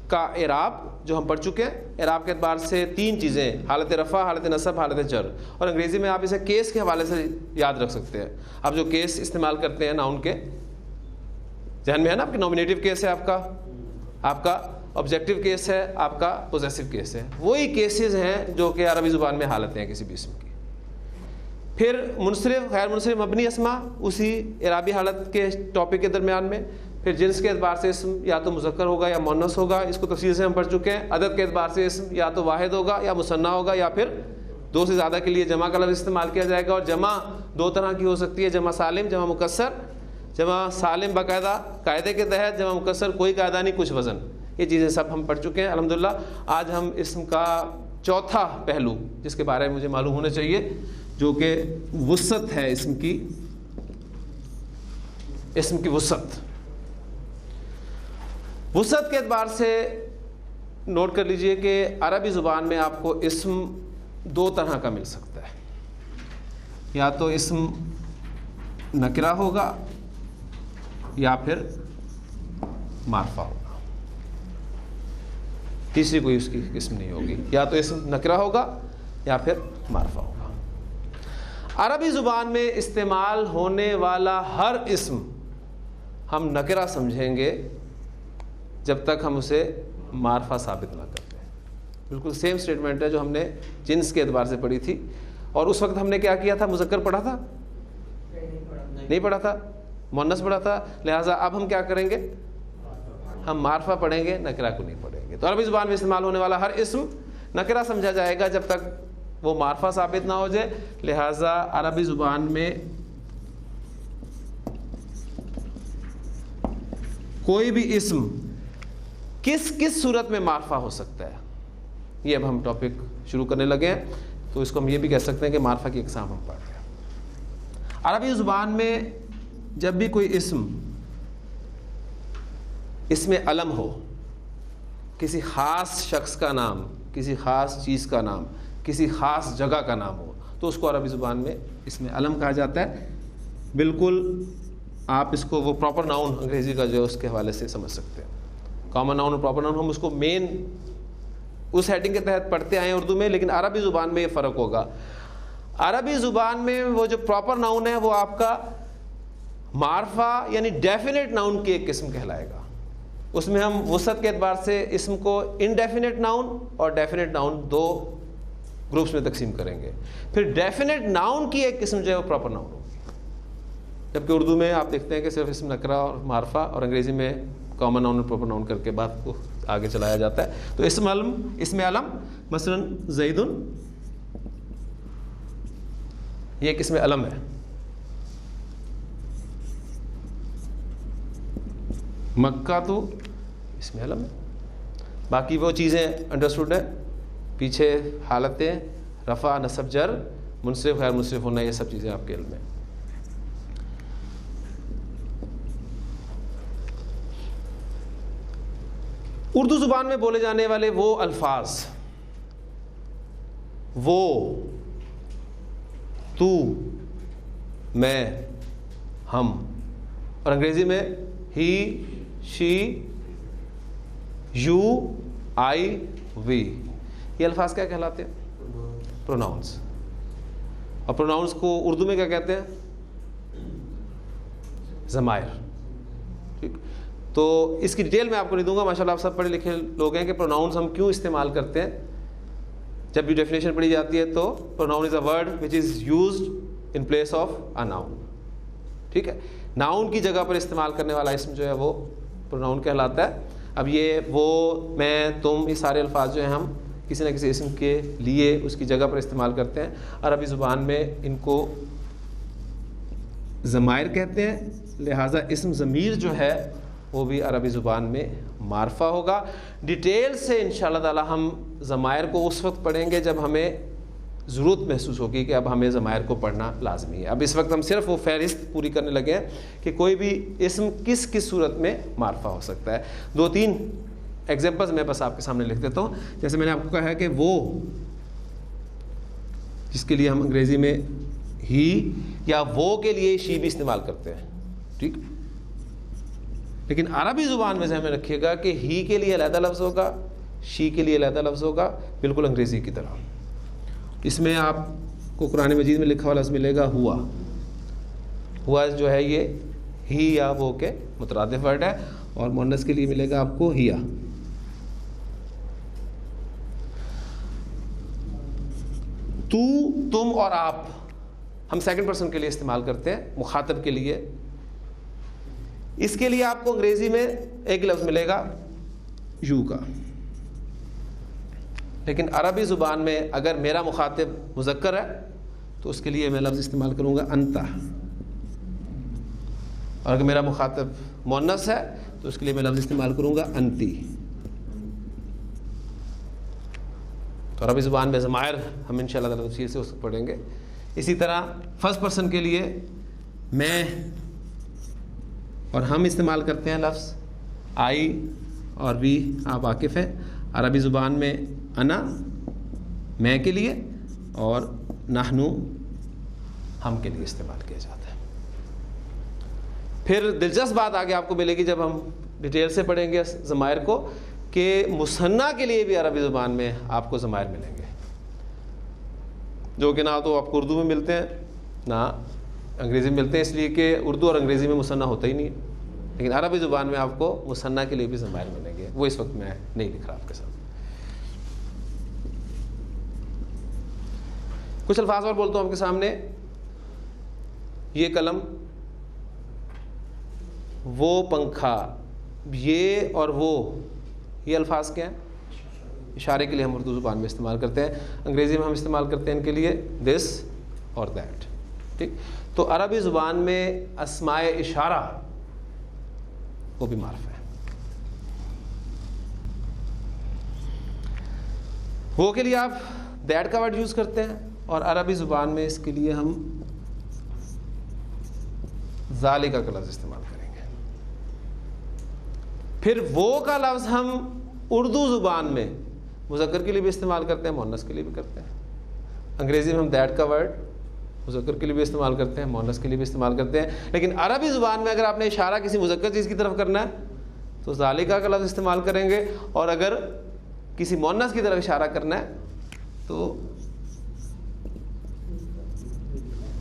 کا اعراب جو ہم پڑھ چکے ہیں، اعراب کے اعتبار سے 3 چیزیں، حالت رفع، حالت نصب، حالت جر، اور انگریزی میں آپ اسے کیس کے حوالے سے یاد رکھ سکتے ہیں. آپ جو کیس استعمال کرتے ہیں ناؤن کے، ذہن میں ہے نا آپ کے، نومینیٹو کیس ہے آپ کا آبجیکٹو کیس ہے، آپ کا پوزیسو کیس ہے. وہی کیسز ہیں جو کہ عربی زبان میں حالتیں ہیں کسی بھی اسم کی. پھر منصرف، غیر منصرف، مبنی اسما اسی اعرابی حالت کے ٹاپک کے درمیان میں. پھر جنس کے اعتبار سے اسم یا تو مذکر ہوگا یا مؤنث ہوگا، اس کو تفصیل سے ہم پڑھ چکے ہیں. عدد کے اعتبار سے اسم یا تو واحد ہوگا یا مثنی ہوگا، یا پھر 2 سے زیادہ کے لیے جمع کا لفظ استعمال کیا جائے گا. اور جمع 2 طرح کی ہو سکتی ہے، جمع سالم، جمع مکسر. جمع سالم باقاعدہ قاعدے کے تحت، جمع مکسر کوئی قاعدہ نہیں، کچھ وزن. یہ چیزیں سب ہم پڑھ چکے ہیں الحمدللہ. آج ہم اسم کا چوتھا پہلو جس کے بارے میں مجھے معلوم ہونا چاہیے، جو کہ وسعت ہے اسم کی وسعت کے اعتبار سے نوٹ کر لیجئے کہ عربی زبان میں آپ کو اسم 2 طرح کا مل سکتا ہے. یا تو اسم نکرہ ہوگا یا پھر معرفہ ہوگا. تیسری کوئی اس کی قسم نہیں ہوگی. یا تو اسم نکرہ ہوگا یا پھر معرفہ ہوگا. عربی زبان میں استعمال ہونے والا ہر اسم ہم نکرہ سمجھیں گے جب تک ہم اسے معرفہ ثابت نہ کرتے. بالکل سیم سٹیٹمنٹ ہے جو ہم نے جنس کے اعتبار سے پڑھی تھی. اور اس وقت ہم نے کیا کیا تھا؟ مذکر پڑھا تھا؟ نہیں پڑھا تھا، مؤنث پڑھا تھا. لہٰذا اب ہم کیا کریں گے؟ ہم معرفہ پڑھیں گے، نکرہ کو نہیں پڑھیں گے. تو عربی زبان میں استعمال ہونے والا ہر اسم نکرہ سمجھا جائے گا جب تک وہ معرفہ ثابت نہ ہو جائے. لہٰذا عربی زبان میں کوئی بھی اسم کس صورت میں معرفہ ہو سکتا ہے، یہ اب ہم ٹاپک شروع کرنے لگے ہیں. تو اس کو ہم یہ بھی کہہ سکتے ہیں کہ معرفہ کی اقسام ہم پڑھ رہے ہیں. عربی زبان میں جب بھی کوئی اس میں علم ہو، کسی خاص شخص کا نام، کسی خاص چیز کا نام، کسی خاص جگہ کا نام ہو، تو اس کو عربی زبان میں اس میں علم کہا جاتا ہے. بالکل آپ اس کو وہ پراپر ناؤن انگریزی کا جو اس کے حوالے سے سمجھ سکتے ہیں. کامن ناؤن اور پراپر ناؤن ہم اس کو مین اس ہیڈنگ کے تحت پڑھتے آئے ہیں اردو میں، لیکن عربی زبان میں یہ فرق ہوگا. عربی زبان میں وہ جو پراپر ناؤن ہے وہ آپ کا معرفہ یعنی ڈیفینیٹ ناؤن کی ایک قسم کہلائے گا. اس میں ہم وسعت کے اعتبار سے اسم کو انڈیفینیٹ ناؤن اور ڈیفینیٹ ناؤن 2 گروپس میں تقسیم کریں گے. پھر ڈیفینیٹ ناؤن کی ایک قسم جو ہے وہ پراپر ناؤن ہوگی. جبکہ اردو میں آپ دیکھتے ہیں کہ صرف اسم نکرہ اور معرفہ، اور انگریزی میں کامن ناؤن اور پراپر ناؤن کر کے بات کو آگے چلایا جاتا ہے. تو اسم علم مثلا زید، یہ ایک اسم علم ہے. مکہ تو اسم علم ہے. باقی وہ چیزیں انڈرسٹوڈ ہے، پیچھے حالتیں، رفع، نصب، جر، منصرف، غیر منصرف ہونا، یہ سب چیزیں آپ کے علم میں. اردو زبان میں بولے جانے والے وہ الفاظ، وہ، تو، میں، ہم، اور انگریزی میں ہی، شی، یو، آئی، وی، یہ الفاظ کیا کہلاتے ہیں؟ پروناؤنس. اور پروناؤنس کو اردو میں کیا کہتے ہیں؟ ضمائر. ٹھیک، تو اس کی ڈیٹیل میں آپ کو نہیں دوں گا. ماشاءاللہ آپ سب پڑھے لکھے لوگ ہیں کہ پروناؤنس ہم کیوں استعمال کرتے ہیں. جب بھی ڈیفینیشن پڑھی جاتی ہے تو pronoun is a word which is used in place of a noun. ٹھیک ہے، ناؤن کی جگہ پر استعمال کرنے والا اسم جو ہے وہ پروناؤن کہلاتا ہے. اب یہ وہ، میں، تم، یہ سارے الفاظ جو ہیں ہم کسی نہ کسی اسم کے لیے اس کی جگہ پر استعمال کرتے ہیں. عربی زبان میں ان کو ضمائر کہتے ہیں، لہٰذا اسم ضمیر جو ہے وہ بھی عربی زبان میں معرفہ ہوگا. ڈیٹیل سے انشاءاللہ تعالی ہم ضمائر کو اس وقت پڑھیں گے جب ہمیں ضرورت محسوس ہوگی کہ اب ہمیں ضمائر کو پڑھنا لازمی ہے. اب اس وقت ہم صرف وہ فہرست پوری کرنے لگے ہیں کہ کوئی بھی اسم کس کس صورت میں معرفہ ہو سکتا ہے. 2-3 ایگزامپلز میں بس آپ کے سامنے لکھ دیتا ہوں. جیسے میں نے آپ کو کہا ہے کہ وہ، جس کے لیے ہم انگریزی میں ہی یا وہ کے لیے شی بھی استعمال کرتے ہیں، ٹھیک، لیکن عربی زبان میں ذہن میں رکھیے گا کہ ہی کے لیے علیحدہ لفظ ہوگا، شی کے لیے علیحدہ لفظ ہوگا، بالکل انگریزی کی طرح. اس میں آپ کو قرآن مجید میں لکھا ہوا لفظ ملے گا ہوا. ہوا جو ہے یہ ہی یا وہ کے مترادف ورڈ ہے، اور مؤنث کے لیے ملے گا آپ کو ہیا. تو، تم اور آپ ہم سیکنڈ پرسن کے لیے استعمال کرتے ہیں، مخاطب کے لیے. اس کے لیے آپ کو انگریزی میں ایک لفظ ملے گا یو کا، لیکن عربی زبان میں اگر میرا مخاطب مذکر ہے تو اس کے لیے میں لفظ استعمال کروں گا انتا، اور اگر میرا مخاطب مؤنث ہے تو اس کے لیے میں لفظ استعمال کروں گا انتی. تو عربی زبان میں ضمائر ہم انشاءاللہ تعالی تفصیل سے اس کو پڑھیں گے. اسی طرح فرسٹ پرسن کے لیے میں اور ہم استعمال کرتے ہیں لفظ آئی اور وی، آپ واقف ہیں. عربی زبان میں انا میں کے لیے اور نحنو ہم کے لیے استعمال کیا جاتا ہے. پھر دلچسپ بات آگے آپ کو ملے گی جب ہم ڈیٹیل سے پڑھیں گے ضمائر کو، کہ مثنیٰ کے لیے بھی عربی زبان میں آپ کو ضمائر ملیں گے، جو کہ نہ تو آپ کو اردو میں ملتے ہیں نہ انگریزی میں ملتے ہیں، اس لیے کہ اردو اور انگریزی میں مثنیٰ ہوتا ہی نہیں ہے. لیکن عربی زبان میں آپ کو مثنیٰ کے لیے بھی ضمائر ملیں گے. وہ اس وقت میں نہیں لکھ رہا آپ کے ساتھ. کچھ الفاظ اور بولتا ہوں آپ کے سامنے. یہ قلم، وہ پنکھا، یہ اور وہ، یہ الفاظ کیا ہیں؟ اشارے کے لیے ہم اردو زبان میں استعمال کرتے ہیں. انگریزی میں ہم استعمال کرتے ہیں ان کے لیے دس اور دیٹ. ٹھیک، تو عربی زبان میں اسماء اشارہ وہ بھی معرفہ ہے. وہ کے لیے آپ دیٹ کا ورڈ یوز کرتے ہیں، اور عربی زبان میں اس کے لیے ہم ذالکا کا لفظ استعمال کریں گے. پھر وہ کا لفظ ہم اردو زبان میں مذکر کے لیے بھی استعمال کرتے ہیں، مؤنث کے لیے بھی کرتے ہیں. انگریزی میں ہم دیٹ کا ورڈ مذکر کے لیے بھی استعمال کرتے ہیں، مؤنث کے لیے بھی استعمال کرتے ہیں. لیکن عربی زبان میں اگر آپ نے اشارہ کسی مذکر چیز کی طرف کرنا ہے تو ذالکا کا لفظ استعمال کریں گے، اور اگر کسی مؤنث کی طرف اشارہ کرنا ہے تو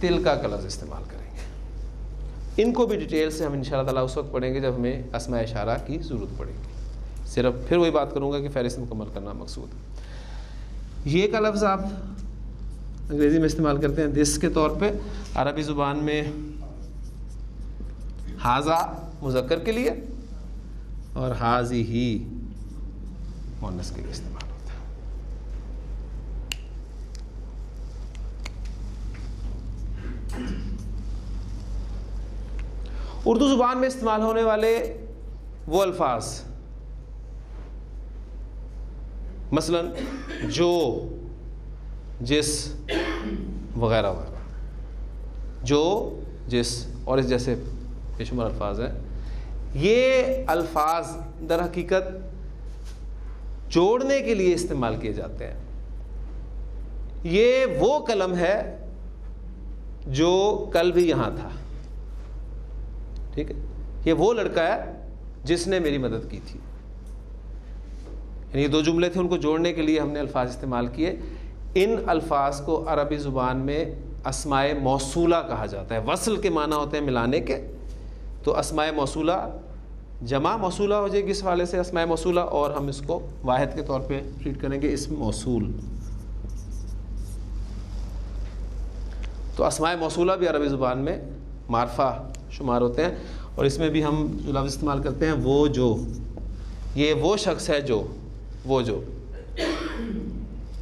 تلکا کا لفظ استعمال کریں گے. ان کو بھی ڈیٹیل سے ہم انشاءاللہ تعالیٰ اس وقت پڑھیں گے جب ہمیں اسماء اشارہ کی ضرورت پڑے گی. صرف پھر وہی بات کروں گا کہ فہرست مکمل کرنا مقصود ہے. یہ کا لفظ آپ انگریزی میں استعمال کرتے ہیں دس کے طور پہ. عربی زبان میں ہاذا مذکر کے لیے اور ہاذیہ مؤنث کے لیے استعمال ہوتا ہے. اردو زبان میں استعمال ہونے والے وہ الفاظ مثلا جو، جس وغیرہ وغیرہ، جو، جس اور اس جیسے بے شمار الفاظ ہیں. یہ الفاظ در حقیقت جوڑنے کے لیے استعمال کیے جاتے ہیں. یہ وہ قلم ہے جو کل بھی یہاں تھا، ٹھیک ہے، یہ وہ لڑکا ہے جس نے میری مدد کی تھی. یعنی یہ دو جملے تھے، ان کو جوڑنے کے لیے ہم نے الفاظ استعمال کیے. ان الفاظ کو عربی زبان میں اسماء موصولہ کہا جاتا ہے. وصل کے معنی ہوتے ہیں ملانے کے، تو اسماء موصولہ جمع موصولہ ہو جائے گی اس حوالے سے اسماء موصولہ، اور ہم اس کو واحد کے طور پہ ٹریٹ کریں گے اسم موصول. تو اسماء موصولہ بھی عربی زبان میں معرفہ شمار ہوتے ہیں. اور اس میں بھی ہم جو لفظ استعمال کرتے ہیں وہ جو، یہ وہ شخص ہے جو، وہ جو.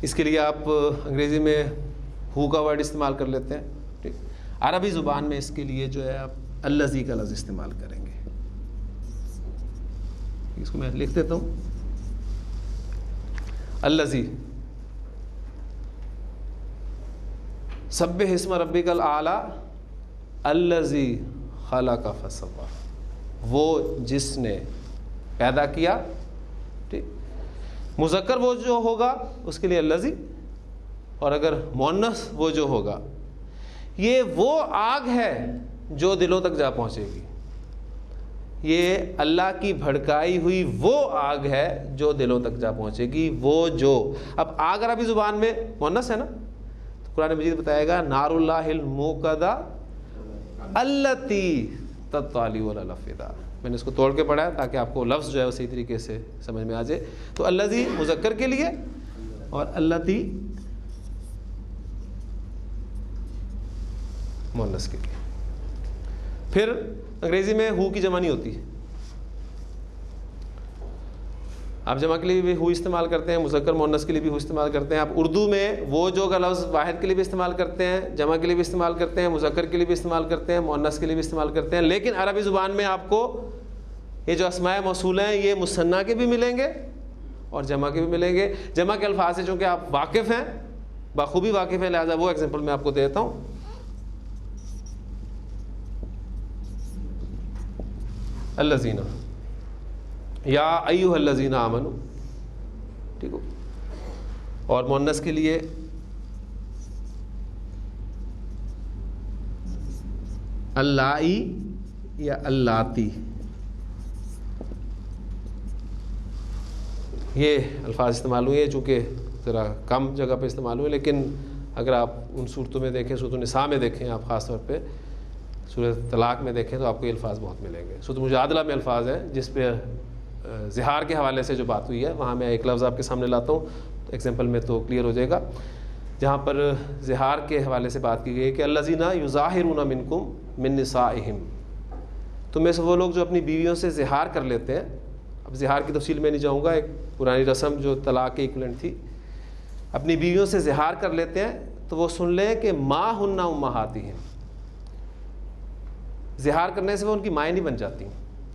اس کے لیے آپ انگریزی میں ہو کا ورڈ استعمال کر لیتے ہیں، ٹھیک. عربی زبان میں اس کے لیے جو ہے آپ الذی کا لفظ استعمال کریں گے. اس کو میں لکھ دیتا ہوں، الذی. سبح اسم ربک الاعلی الذی خلق فسوی، وہ جس نے پیدا کیا، ٹھیک. مذکر وہ جو ہوگا اس کے لیے الذی، اور اگر مؤنث وہ جو ہوگا، یہ وہ آگ ہے جو دلوں تک جا پہنچے گی. یہ اللہ کی بھڑکائی ہوئی وہ آگ ہے جو دلوں تک جا پہنچے گی. وہ جو، اب آگ عربی زبان میں مؤنث ہے نا، تو قرآن مجید بتائے گا نار اللہ الموقدہ التی تطلی علی الافئدہ. میں نے اس کو توڑ کے پڑھا ہے تاکہ آپ کو لفظ جو ہے وہ صحیح طریقے سے سمجھ میں آ جائے. تو الذی مذکر کے لیے اور التی مؤنث کے لیے. پھر انگریزی میں ہو کی جمع نہیں ہوتی. آپ جمع کے لیے بھی ہو استعمال کرتے ہیں، مذکر مؤنث کے لیے بھی ہو استعمال کرتے ہیں. آپ اردو میں وہ جو کا لفظ واحد کے لیے بھی استعمال کرتے ہیں، جمع کے لیے بھی استعمال کرتے ہیں، مذکر کے لیے بھی استعمال کرتے ہیں، مؤنث کے لیے بھی استعمال کرتے ہیں. لیکن عربی زبان میں آپ کو یہ جو اسماء موصولہ ہیں یہ مثنیٰ کے بھی ملیں گے اور جمع کے بھی ملیں گے. جمع کے الفاظ سے چونکہ آپ واقف ہیں، بخوبی واقف ہیں، لہٰذا وہ ایگزامپل میں آپ کو دیتا ہوں. الذین یا ایھا الذین آمنوا، ٹھیک ہو. اور مؤنث کے لیے اللائی یا اللاتی. یہ الفاظ استعمال ہوئے ہیں چونکہ ذرا کم جگہ پہ استعمال ہوئے، لیکن اگر آپ ان صورتوں میں دیکھیں، سورۃ النساء میں دیکھیں، آپ خاص طور پہ سورۃ طلاق میں دیکھیں تو آپ کو یہ الفاظ بہت ملیں گے. سورۃ مجادلہ میں الفاظ ہیں جس پہ زہار کے حوالے سے جو بات ہوئی ہے، وہاں میں ایک لفظ آپ کے سامنے لاتا ہوں، ایگزامپل میں تو کلیئر ہو جائے گا. جہاں پر زہار کے حوالے سے بات کی گئی ہے کہ الذین یظاہرون منکم من نسائہم، تم میں سے وہ لوگ جو اپنی بیویوں سے زہار کر لیتے ہیں. اب زہار کی تفصیل میں نہیں جاؤں گا، ایک پرانی رسم جو طلاق کے ایکویلنٹ تھی. اپنی بیویوں سے زہار کر لیتے ہیں تو وہ سن لیں کہ ما ہن امہاتہم. زہار کرنے سے وہ ان کی مائیں نہیں بن جاتی،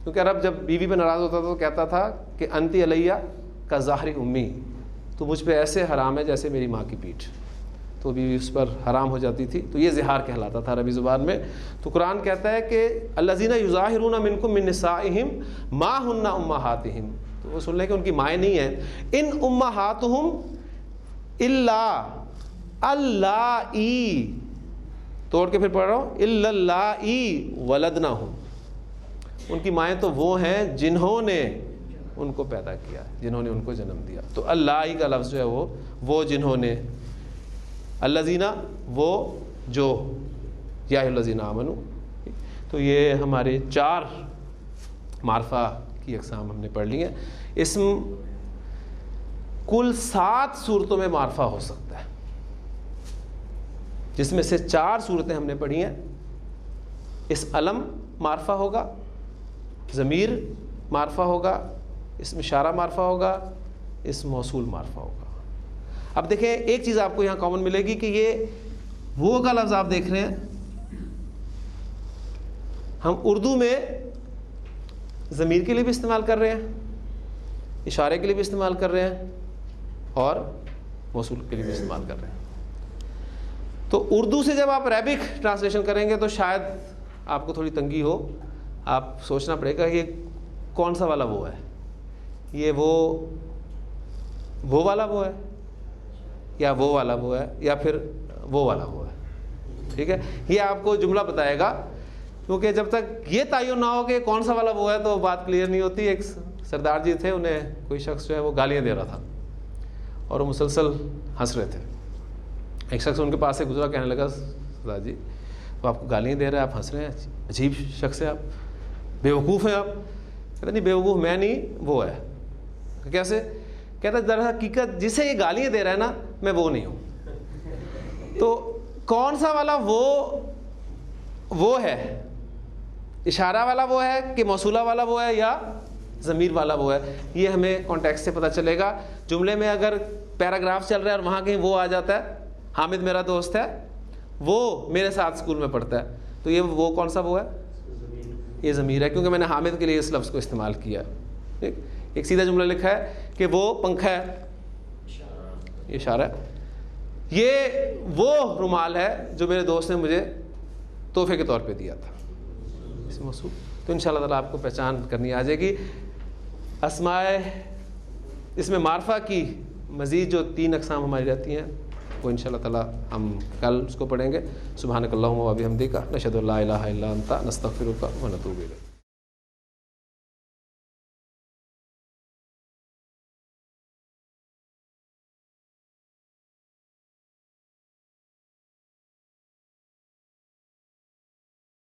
کیونکہ عرب جب بیوی پہ ناراض ہوتا تھا تو کہتا تھا کہ انتی علیہ کا ظاہر امی، تو مجھ پہ ایسے حرام ہے جیسے میری ماں کی پیٹھ. تو بیوی اس پر حرام ہو جاتی تھی. تو یہ زہار کہلاتا تھا عربی زبان میں. تو قرآن کہتا ہے کہ الذین یظاہرون منکم من نسائہم ما ہن امہاتہم، تو وہ سن لیں کہ ان کی مائیں نہیں ہیں. ان امہاتہم الا اللائی، توڑ کے پھر پڑھ رہا ہوں، الا اللائی ولدنہم، ان کی مائیں تو وہ ہیں جنہوں نے ان کو پیدا کیا، جنہوں نے ان کو جنم دیا. تو اللائی کا لفظ جو ہے وہ جنہوں نے، الذین وہ جو، یا الذین آمنوا. تو یہ ہمارے 4 معرفہ کی اقسام ہم نے پڑھ لی ہیں. اسم کل 7 صورتوں میں معرفہ ہو سکتا ہے، جس میں سے 4 صورتیں ہم نے پڑھی ہیں. اسم علم معرفہ ہوگا، ضمیر معرفہ ہوگا، اسم اشارہ معرفہ ہوگا، اسم موصول معرفہ ہوگا. اب دیکھیں ایک چیز آپ کو یہاں کامن ملے گی کہ یہ وہ کا لفظ آپ دیکھ رہے ہیں، ہم اردو میں ضمیر کے لیے بھی استعمال کر رہے ہیں، اشارے کے لیے بھی استعمال کر رہے ہیں، اور موصول کے لیے بھی استعمال کر رہے ہیں. تو اردو سے جب آپ عربک ٹرانسلیشن کریں گے تو شاید آپ کو تھوڑی تنگی ہو. آپ سوچنا پڑے گا یہ کون سا والا وہ ہے، یہ وہ والا وہ ہے، یا وہ والا وہ ہے، یا پھر وہ والا وہ ہے. ٹھیک ہے، یہ آپ کو جملہ بتائے گا، کیونکہ جب تک یہ تعین نہ ہو کہ کون سا والا وہ ہے تو بات کلیئر نہیں ہوتی. ایک سردار جی تھے، انہیں کوئی شخص جو ہے وہ گالیاں دے رہا تھا اور وہ مسلسل ہنس رہے تھے. ایک شخص ان کے پاس سے گزرا، کہنے لگا سردار جی وہ آپ کو گالیاں دے رہا ہے، آپ ہنس رہے ہیں، عجیب شخص ہے، آپ بیوقوف ہیں. آپ کہتے نہیں بیوقوف میں نہیں، وہ ہے. کیسے؟ کہتا در حقیقت جسے یہ گالیاں دے رہا ہے نا، میں وہ نہیں ہوں. تو کون سا والا وہ ہے؟ اشارہ والا وہ ہے کہ موصولہ والا وہ ہے یا ضمیر والا وہ ہے؟ یہ ہمیں کانٹیکسٹ سے پتہ چلے گا. جملے میں اگر پیراگراف چل رہا ہے اور وہاں کہیں وہ آ جاتا ہے، حامد میرا دوست ہے، وہ میرے ساتھ اسکول میں پڑھتا ہے، تو یہ وہ کون سا وہ ہے؟ یہ ضمیر ہے، کیونکہ میں نے حامد کے لیے اس لفظ کو استعمال کیا. ٹھیک، ایک سیدھا جملہ لکھا ہے کہ وہ پنکھا ہے، یہ اشارہ ہے. یہ وہ رومال ہے جو میرے دوست نے مجھے تحفے کے طور پہ دیا تھا، اس موصوف. تو انشاءاللہ تعالیٰ آپ کو پہچان کرنی آ جائے گی. اسماء اس میں معرفہ کی مزید جو 3 اقسام ہماری رہتی ہیں وہ انشاءاللہ تعالیٰ ہم کل اس کو پڑھیں گے. سبحانک اللہم و بحمدک، نشہد ان لا الہ الا انت، نستغفرک و نتوب الیک.